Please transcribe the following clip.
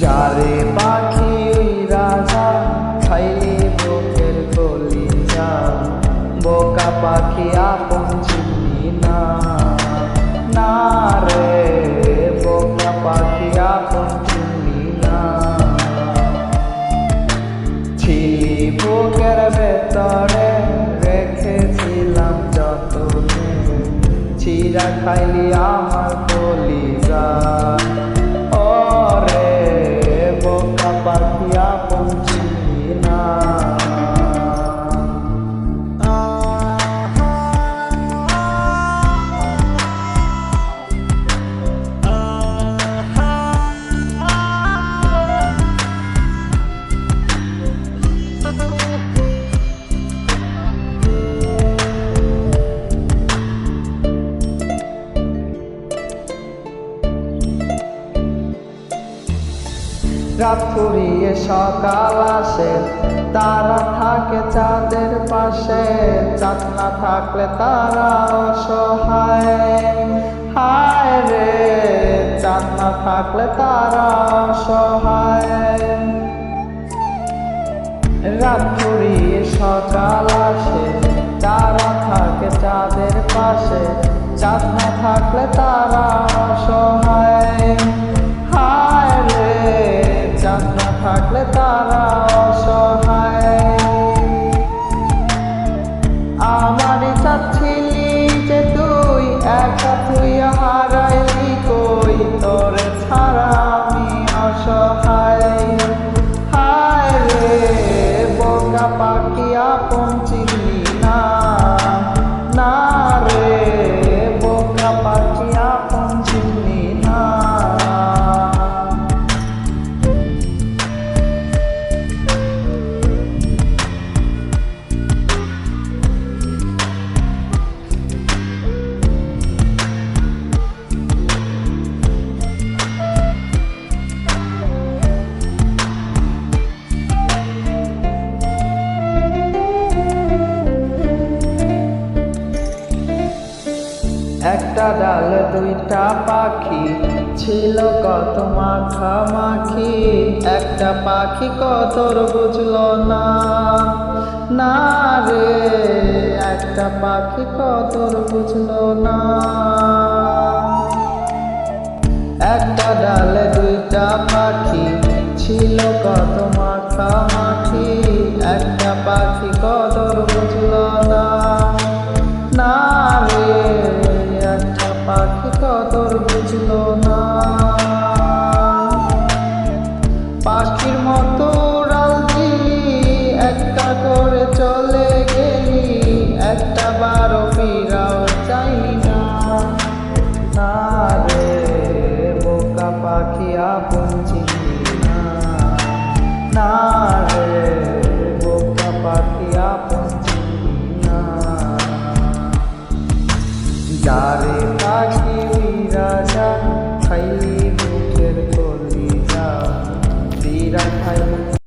যারে পাখি রাজা খাইলে বুকের কলিজা, বোকা পাখি আপন চিনি না, না রে বোকা পাখি আপন চিনি না। ছিলি বুকের ভেতরে রেখেছিলাম যতনে, চিরা খাইলি আমার কলিজা, ওরে বোকা পাখি আপন চিনি না। রাত ফুরিয়ে সকাল আসে, তারা থাকে চাঁদের পাশে, চাঁদ না থাকলে তারা অসহায়, হায় রে চাঁদ না থাকলে তারা অসহায়। রাত ফুরিয়ে সকাল আসে, তারা থাকে চাঁদের পাশে, চাঁদ না থাকলে তারা অসহায়, হায় রে চাঁদ না থাকলে তারা অসহায়। আমারই চাচ্ছিলি যে তুই একা, তুই হারাইলি কই, তোরে ছাড়া আমি অসহায়, হায় রে বোকা পাখি আপন চিনি না, না রে বোকা পাখি আপন চিনি না। একটা ডালে দুইটা পাখি ছিল কত মাখামাখি, একটা পাখি কদর বুঝলো না, না রে একটা পাখি কদর বুঝলো না। একটা ডালে দুইটা পাখি ছিল কত মাখামাখি, একটা পাখি কদর বুঝলো না, না রে একটা পাখি কদর বুঝলো না। পাখির মতো উড়াল দিলি, একটা করে চলে গেলি, একটা বারো ফিরাও চাইলি না, না রে বোকা পাখি আপন চিনি না, না রে বোকা পাখি আপন চিনি না। যারে